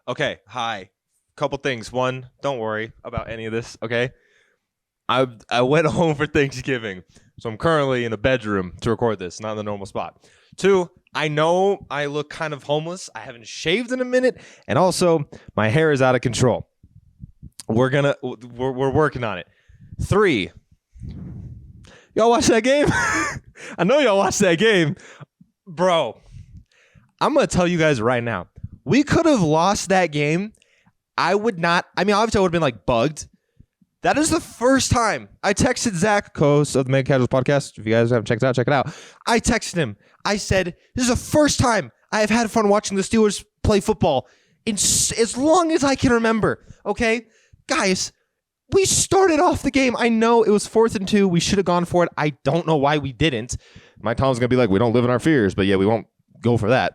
Okay, hi. Couple things. One, don't worry about any of this, okay? I went home for Thanksgiving, so I'm currently in a bedroom to record this, not in the normal spot. Two, I know I look kind of homeless. I haven't shaved in a minute, and also my hair is out of control. We're working on it. Three, y'all watch that game? I know y'all watched that game. Bro, I'm going to tell you guys right now. We could have lost that game. Obviously I would have been like bugged. That is the first time I texted Zach, co-host of the Mega Casuals podcast. If you guys haven't checked it out, check it out. I texted him. I said, this is the first time I have had fun watching the Steelers play football in as long as I can remember. Okay? Guys, we started off the game. I know it was 4th and 2. We should have gone for it. I don't know why we didn't. Mike Tomlin's going to be like, we don't live in our fears. But yeah, we won't go for that.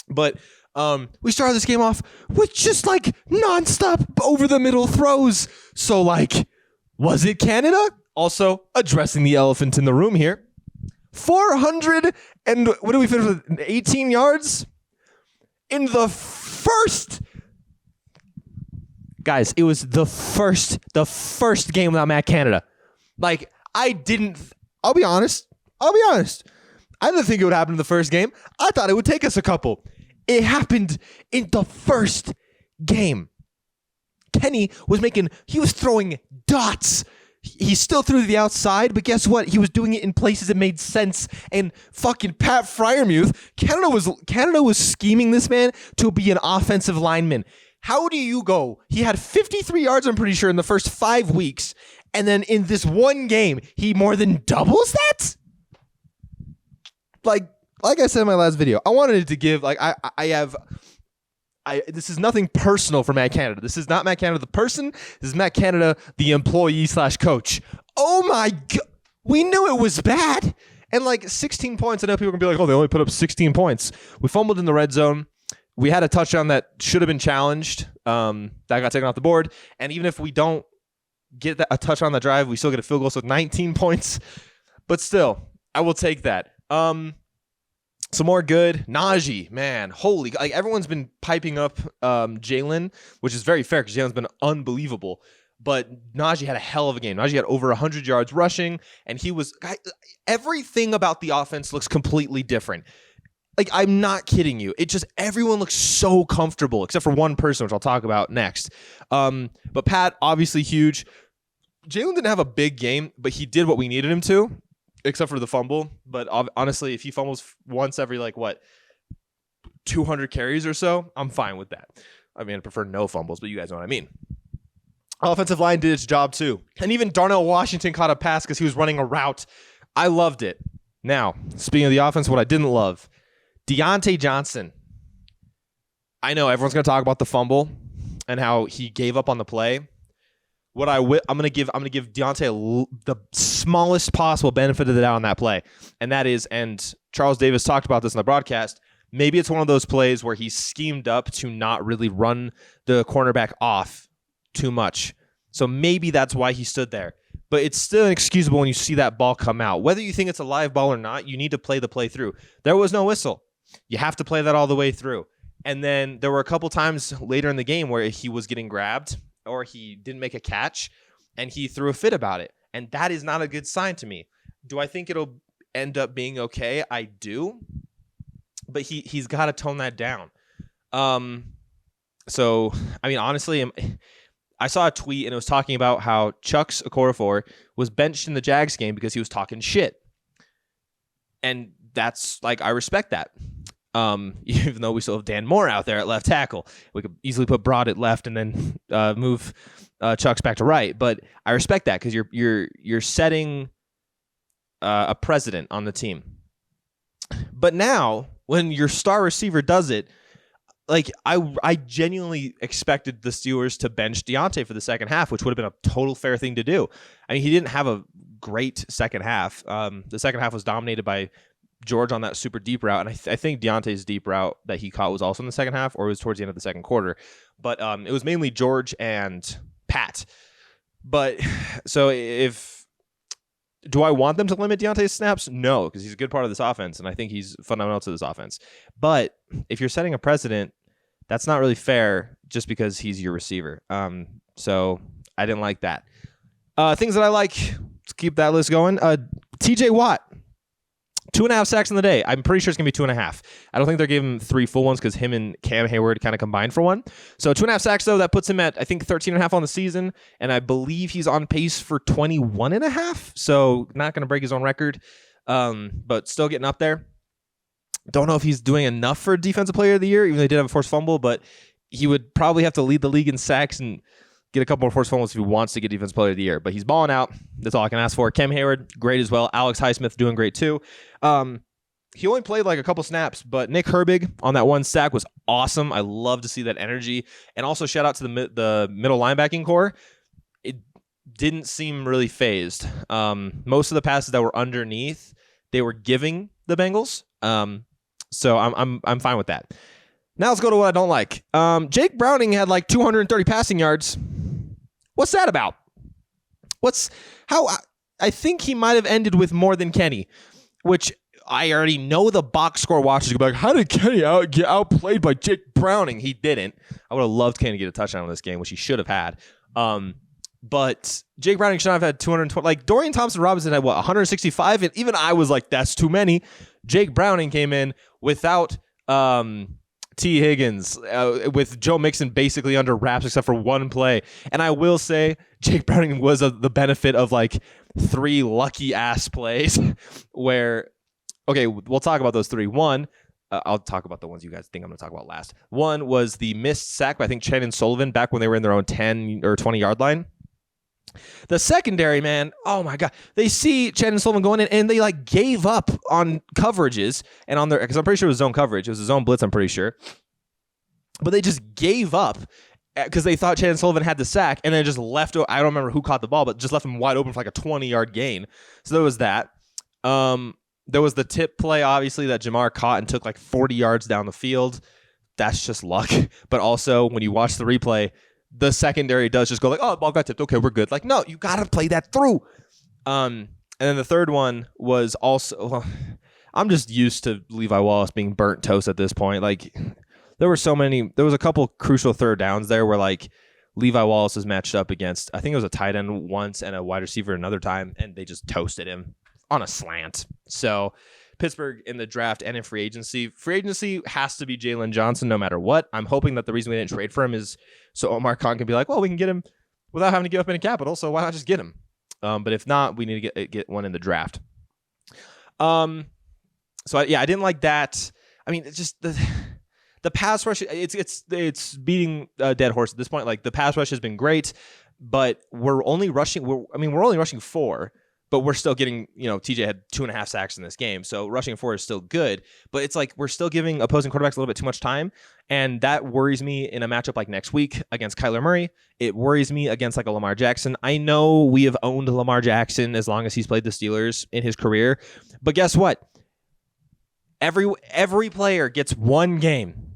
But we started this game off with just like nonstop over the middle throws. So like, was it Canada? Also addressing the elephant in the room here. 400 and what did we finish with? 18 yards in the first. Guys, it was the first game without Matt Canada. Like I'll be honest. I didn't think it would happen in the first game. I thought it would take us a couple. It happened in the first game. Kenny he was throwing dots. He still threw to the outside, but guess what? He was doing it in places that made sense. And fucking Pat Freiermuth, Canada was scheming this man to be an offensive lineman. How do you go? He had 53 yards, I'm pretty sure, in the first 5 weeks. And then in this one game, he more than doubles that? Like I said in my last video, I wanted to give, this is nothing personal for Matt Canada. This is not Matt Canada the person. This is Matt Canada, the employee / coach. Oh my God. We knew it was bad. And like 16 points. I know people are going to be like, oh, they only put up 16 points. We fumbled in the red zone. We had a touchdown that should have been challenged. That got taken off the board. And even if we don't get a touchdown on the drive, we still get a field goal. So 19 points. But still, I will take that. Some more good. Najee, man, everyone's been piping up Jalen, which is very fair because Jalen's been unbelievable. But Najee had a hell of a game. Najee had over 100 yards rushing, and everything about the offense looks completely different. Like, I'm not kidding you. It just, everyone looks so comfortable, except for one person, which I'll talk about next. But Pat, obviously huge. Jalen didn't have a big game, but he did what we needed him to. Except for the fumble. But honestly, if he fumbles once every 200 carries or so, I'm fine with that. I mean, I prefer no fumbles, but you guys know what I mean. Offensive line did its job too. And even Darnell Washington caught a pass because he was running a route. I loved it. Now, speaking of the offense, what I didn't love, Deontay Johnson. I know everyone's going to talk about the fumble and how he gave up on the play. What I'm gonna give Deontay the smallest possible benefit of the doubt on that play, and that is, and Charles Davis talked about this in the broadcast. Maybe it's one of those plays where he schemed up to not really run the cornerback off too much. So maybe that's why he stood there. But it's still inexcusable when you see that ball come out. Whether you think it's a live ball or not, you need to play the play through. There was no whistle. You have to play that all the way through. And then there were a couple times later in the game where he was getting grabbed, or he didn't make a catch, and he threw a fit about it. And that is not a good sign to me. Do I think it'll end up being okay? I do. But he's got to tone that down. So, I mean, honestly, I saw a tweet, and it was talking about how Chuks Okorafor was benched in the Jags game because he was talking shit. And that's, I respect that. Even though we still have Dan Moore out there at left tackle. We could easily put Broad at left and then move Chucks back to right. But I respect that because you're setting a precedent on the team. But now, when your star receiver does it, I genuinely expected the Steelers to bench Deontay for the second half, which would have been a total fair thing to do. I mean, he didn't have a great second half. The second half was dominated by George on that super deep route, and I think Deontay's deep route that he caught was also in the second half, or it was towards the end of the second quarter. But it was mainly George and Pat. But so do I want them to limit Deontay's snaps? No, because he's a good part of this offense, and I think he's fundamental to this offense. But if you're setting a precedent, that's not really fair just because he's your receiver. So I didn't like that. Things that I like, let's keep that list going. TJ Watt, 2.5 sacks in the day. I'm pretty sure it's going to be 2.5. I don't think they're giving him 3 full ones because him and Cam Hayward kind of combined for 1. So 2.5 sacks, though, that puts him at, I think, 13.5 on the season. And I believe he's on pace for 21.5. So not going to break his own record, but still getting up there. Don't know if he's doing enough for Defensive Player of the Year, even though he did have a forced fumble, but he would probably have to lead the league in sacks and get a couple more forced fumbles if he wants to get Defensive Player of the Year. But he's balling out. That's all I can ask for. Cam Hayward, great as well. Alex Highsmith doing great too. He only played like a couple snaps, but Nick Herbig on that 1 sack was awesome. I love to see that energy. And also shout out to the middle linebacking core. It didn't seem really phased. Most of the passes that were underneath, they were giving the Bengals. So I'm fine with that. Now let's go to what I don't like. Jake Browning had like 230 passing yards. What's that about? I think he might have ended with more than Kenny, which I already know the box score watchers are going to be like, how did Kenny get outplayed by Jake Browning? He didn't. I would have loved Kenny to get a touchdown in this game, which he should have had. But Jake Browning should not have had 220. Like Dorian Thompson-Robinson had 165? And even I was like, that's too many. Jake Browning came in without T. Higgins, with Joe Mixon basically under wraps except for 1 play. And I will say Jake Browning was the benefit of like 3 lucky ass plays where, okay, we'll talk about those 3. 1, I'll talk about the ones you guys think I'm going to talk about last. 1 was the missed sack by I think Chen and Sullivan back when they were in their own 10 or 20 yard line. The secondary, man, oh my God. They see Chen and Sullivan going in and they like gave up on coverages and on their, because I'm pretty sure it was zone coverage. It was a zone blitz, I'm pretty sure. But they just gave up because they thought Chen and Sullivan had the sack and then just left. I don't remember who caught the ball, but just left him wide open for like a 20-yard gain. So there was that. There was the tip play, obviously, that Jamar caught and took like 40 yards down the field. That's just luck. But also, when you watch the replay, the secondary does just go like, oh, the ball got tipped. Okay, we're good. Like, no, you got to play that through. And then the third one was also, well, I'm just used to Levi Wallace being burnt toast at this point. Like, there was a couple crucial third downs there where like Levi Wallace is matched up against, I think it was a tight end once and a wide receiver another time, and they just toasted him on a slant. So Pittsburgh in the draft and in free agency has to be Jalen Johnson no matter what. I'm hoping that the reason we didn't trade for him is so Omar Khan can be like, well, we can get him without having to give up any capital, so why not just get him? But if not, we need to get one in the draft. I didn't like that. I mean, it's just the pass rush. It's beating a dead horse at this point. Like the pass rush has been great, but we're only rushing 4. But we're still getting, TJ had 2.5 sacks in this game. So rushing 4 is still good. But it's like we're still giving opposing quarterbacks a little bit too much time. And that worries me in a matchup like next week against Kyler Murray. It worries me against like a Lamar Jackson. I know we have owned Lamar Jackson as long as he's played the Steelers in his career. But guess what? Every player gets 1 game.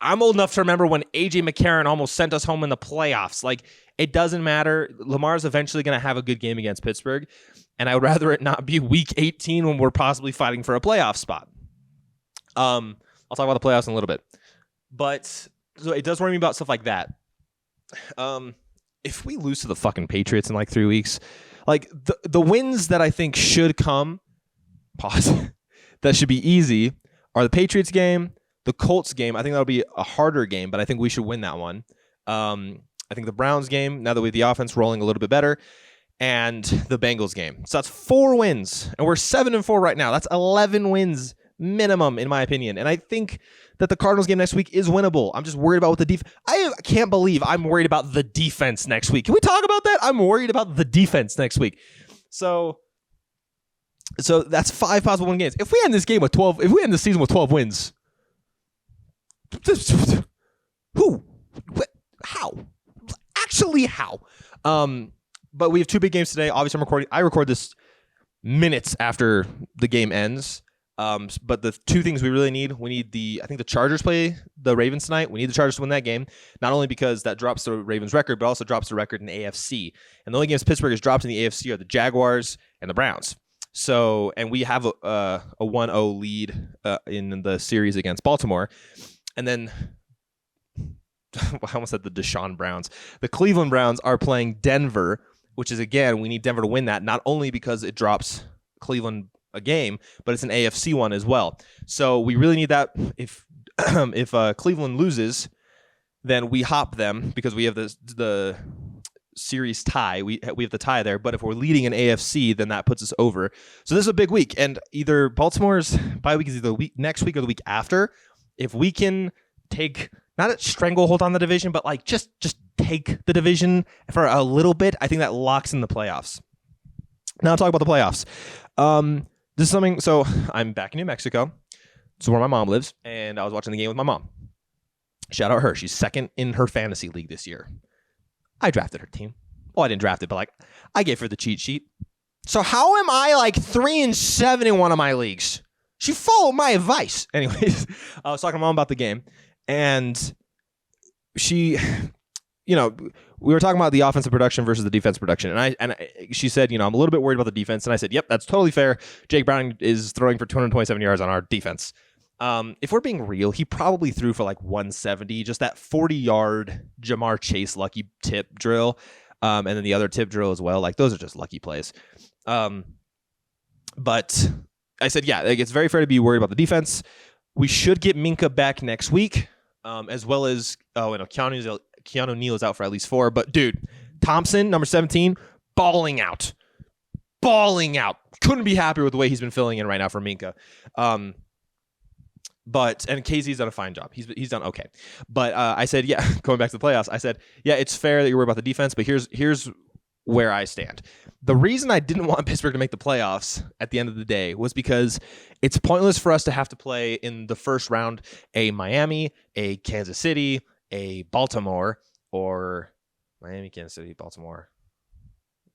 I'm old enough to remember when A.J. McCarron almost sent us home in the playoffs. Like, it doesn't matter. Lamar's eventually going to have a good game against Pittsburgh. And I would rather it not be week 18 when we're possibly fighting for a playoff spot. I'll talk about the playoffs in a little bit. But so it does worry me about stuff like that. If we lose to the fucking Patriots in like 3 weeks, like the wins that I think should come, that should be easy, are the Patriots game, the Colts game. I think that'll be a harder game, but I think we should win that one. I think the Browns game, now that we have the offense rolling a little bit better, and the Bengals game. So that's 4 wins, and we're 7-4 right now. That's 11 wins minimum, in my opinion. And I think that the Cardinals game next week is winnable. I'm just worried about what the defense. I can't believe I'm worried about the defense next week. Can we talk about that? I'm worried about the defense next week. So that's 5 possible win games. If we end this game with 12, if we end the season with 12 wins, who? How? Actually, how? But we have 2 big games today. Obviously, I record this minutes after the game ends. But the 2 things we really need, I think the Chargers play the Ravens tonight. We need the Chargers to win that game, not only because that drops the Ravens record, but also drops the record in the AFC. And the only games Pittsburgh has dropped in the AFC are the Jaguars and the Browns. So, and we have a 1-0 lead in the series against Baltimore. And then I almost said the Deshaun Browns. The Cleveland Browns are playing Denver, which is, again, we need Denver to win that, not only because it drops Cleveland a game, but it's an AFC one as well. So we really need that. If Cleveland loses, then we hop them because we have the series tie. We have the tie there. But if we're leading an AFC, then that puts us over. So this is a big week, and either Baltimore's bye week is either next week or the week after. If we can take not a stranglehold on the division, but like just take the division for a little bit, I think that locks in the playoffs. Now I'll talk about the playoffs. This is something. So I'm back in New Mexico. This is where my mom lives, and I was watching the game with my mom. Shout out her. She's second in her fantasy league this year. I drafted her team. Well, I didn't draft it, but like I gave her the cheat sheet. So how am I like 3-7 in one of my leagues? She followed my advice. Anyways, I was talking to mom about the game, and she, we were talking about the offensive production versus the defense production, and she said, I'm a little bit worried about the defense, and I said, yep, that's totally fair. Jake Browning is throwing for 227 yards on our defense. If we're being real, he probably threw for like 170, just that 40-yard Jamar Chase lucky tip drill, and then the other tip drill as well. Like those are just lucky plays. But I said, yeah, like, it's very fair to be worried about the defense. We should get Minka back next week, as well as Keanu Neal is out for at least 4. But dude, Thompson, number 17, balling out. Couldn't be happier with the way he's been filling in right now for Minka. And Casey's done a fine job. He's done okay. But I said, yeah, going back to the playoffs, I said, yeah, it's fair that you're worried about the defense, but here's where I stand. The reason I didn't want Pittsburgh to make the playoffs at the end of the day was because it's pointless for us to have to play in the first round a Miami, a Kansas City, a Baltimore, or Miami, Kansas City, Baltimore,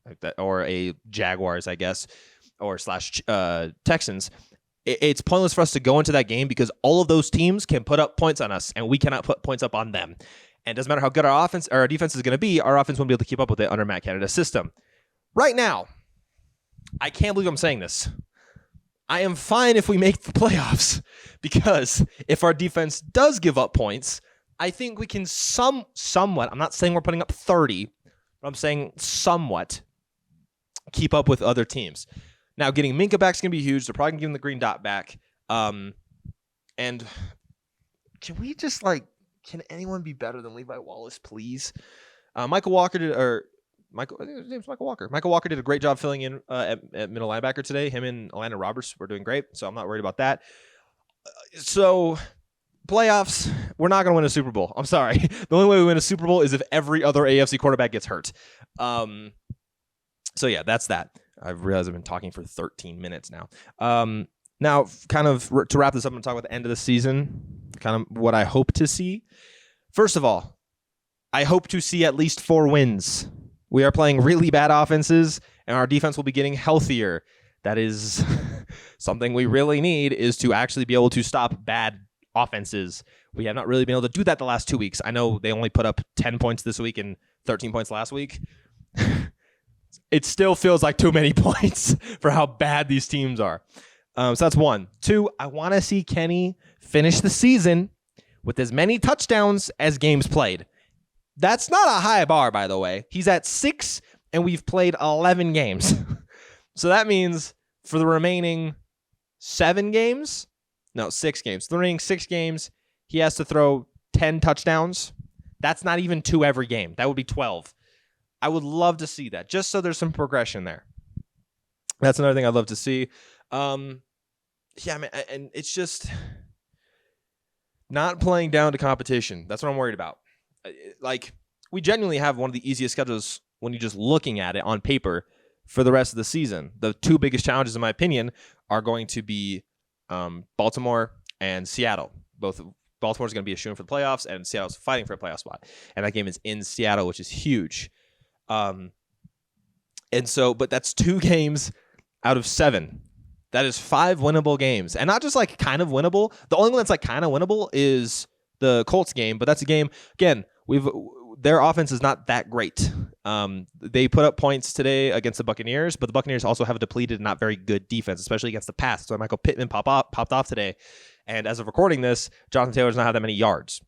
like that, or a Jaguars, I guess, or / Texans. It's pointless for us to go into that game because all of those teams can put up points on us, and we cannot put points up on them. And it doesn't matter how good our offense or our defense is going to be, our offense won't be able to keep up with it under Matt Canada's system. Right now, I can't believe I'm saying this. I am fine if we make the playoffs, because if our defense does give up points, I think we can somewhat, I'm not saying we're putting up 30, but I'm saying somewhat keep up with other teams. Now, getting Minka back is going to be huge. They're probably going to give him the green dot back. And can we just can anyone be better than Levi Wallace, please? Michael Walker did a great job filling in at middle linebacker today. Him and Alana Roberts were doing great, so I'm not worried about that. So playoffs, we're not going to win a Super Bowl. I'm sorry. The only way we win a Super Bowl is if every other AFC quarterback gets hurt. So yeah, that's that. I've realized I've been talking for 13 minutes now. Now, kind of to wrap this up and talk about the end of the season, kind of what I hope to see. First of all, I hope to see at least 4 wins. We are playing really bad offenses, and our defense will be getting healthier. That is something we really need, is to actually be able to stop bad offenses. We have not really been able to do that the last 2 weeks. I know they only put up 10 points this week and 13 points last week. It still feels like too many points for how bad these teams are. So that's 1. 2, I want to see Kenny finish the season with as many touchdowns as games played. That's not a high bar, by the way. He's at 6, and we've played 11 games. So that means for the remaining 6 games, the remaining 6 games, he has to throw 10 touchdowns. That's not even 2 every game. That would be 12. I would love to see that, just so there's some progression there. That's another thing I'd love to see. Yeah, man, and it's just not playing down to competition. That's what I'm worried about. We genuinely have one of the easiest schedules when you're just looking at it on paper for the rest of the season. The 2 biggest challenges, in my opinion, are going to be Baltimore and Seattle. Baltimore's going to be a shoo-in for the playoffs, and Seattle's fighting for a playoff spot. And that game is in Seattle, which is huge. But that's 2 games out of 7. That is 5 winnable games, and not just kind of winnable. The only one that's kind of winnable is the Colts game, but that's a game, again, their offense is not that great. They put up points today against the Buccaneers, but the Buccaneers also have a depleted, not very good defense, especially against the pass. So Michael Pittman popped off today, and as of recording this, Jonathan Taylor does not have that many yards.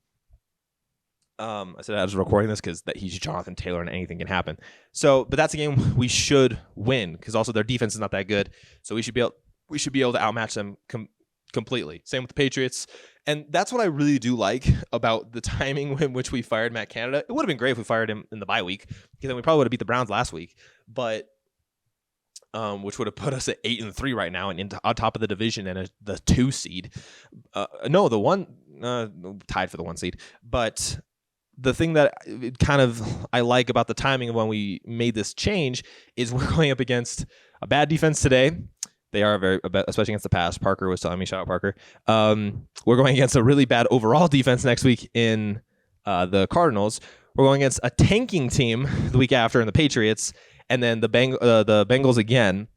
I said I was recording this because that he's Jonathan Taylor and anything can happen. So, but that's a game we should win because also their defense is not that good. So we should be able to outmatch them completely. Same with the Patriots. And that's what I really do like about the timing in which we fired Matt Canada. It would have been great if we fired him in the bye week because then we probably would have beat the Browns last week. But which would have put us at 8-3 right now and on top of the division and the 2 seed. No, the 1 tied for the 1 seed. But the thing that kind of I like about the timing of when we made this change is we're going up against a bad defense today. They are very, especially against the pass. Parker was telling me, shout out Parker. We're going against a really bad overall defense next week in the Cardinals. We're going against a tanking team the week after in the Patriots, and then the Bengals again.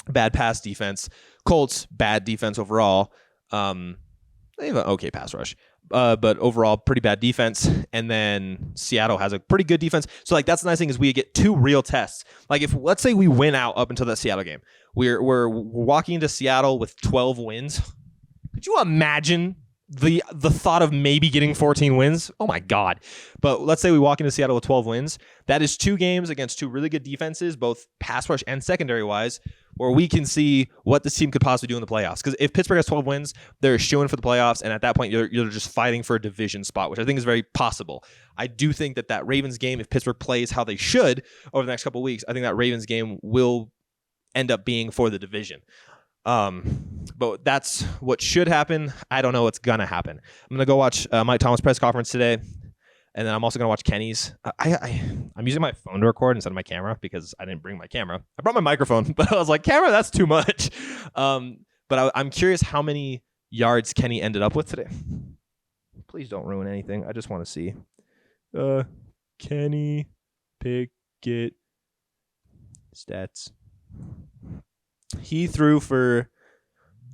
Bad pass defense. Colts, bad defense overall. They have an okay pass rush. But overall, pretty bad defense. And then Seattle has a pretty good defense. So, like, that's the nice thing is we get 2 real tests. Like, if let's say we win out up until that Seattle game, we're walking into Seattle with 12 wins. Could you imagine the thought of maybe getting 14 wins? Oh my God! But let's say we walk into Seattle with 12 wins. That is 2 games against 2 really good defenses, both pass rush and secondary wise, where we can see what this team could possibly do in the playoffs. Because if Pittsburgh has 12 wins, they're shooing for the playoffs, and at that point, you're just fighting for a division spot, which I think is very possible. I do think that Ravens game, if Pittsburgh plays how they should over the next couple of weeks, I think that Ravens game will end up being for the division. But that's what should happen. I don't know what's gonna happen. I'm gonna go watch Mike Thomas press conference today, and then I'm also gonna watch Kenny's. I'm using my phone to record instead of my camera because I didn't bring my camera. I brought my microphone, but I was like, camera, that's too much. But I'm curious how many yards Kenny ended up with today. Please don't ruin anything. I just want to see. Kenny Pickett stats. He threw for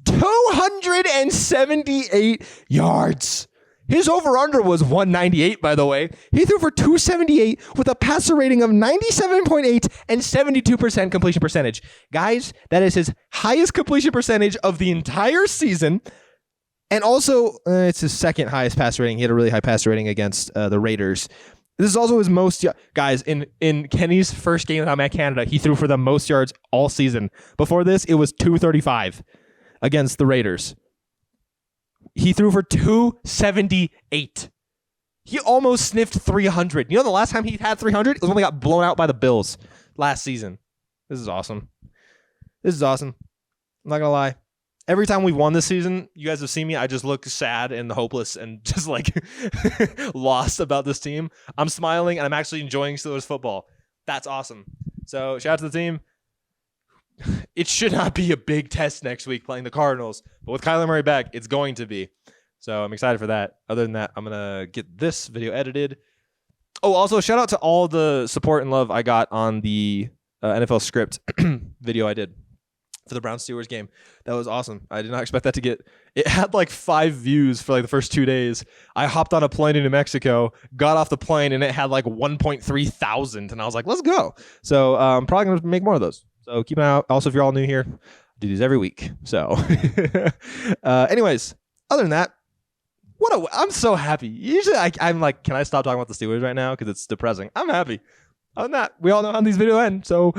278 yards. His over-under was 198, by the way. He threw for 278 with a passer rating of 97.8 and 72% completion percentage. Guys, that is his highest completion percentage of the entire season. And also, it's his second highest passer rating. He had a really high passer rating against the Raiders. This is also his most, guys, in Kenny's first game without Matt Canada, he threw for the most yards all season. Before this, it was 235 against the Raiders. He threw for 278. He almost sniffed 300. You know the last time he had 300? It was when they got blown out by the Bills last season. This is awesome. This is awesome. I'm not going to lie. Every time we've won this season, you guys have seen me, I just look sad and hopeless and just like lost about this team. I'm smiling and I'm actually enjoying Steelers football. That's awesome. So shout out to the team. It should not be a big test next week playing the Cardinals, but with Kyler Murray back, it's going to be. So I'm excited for that. Other than that, I'm going to get this video edited. Oh, also shout out to all the support and love I got on the NFL script video I did for the Browns-Steelers game. That was awesome. I did not expect that to get... It had like 5 views for like the first 2 days. I hopped on a plane in New Mexico, got off the plane, and it had like 1.3 thousand. And I was like, let's go. So I'm probably going to make more of those. So keep an eye out. Also, if you're all new here, I do these every week. So anyways, other than that, I'm so happy. Usually I'm like, can I stop talking about the Steelers right now? Because it's depressing. I'm happy. Other than that, we all know how these videos end. So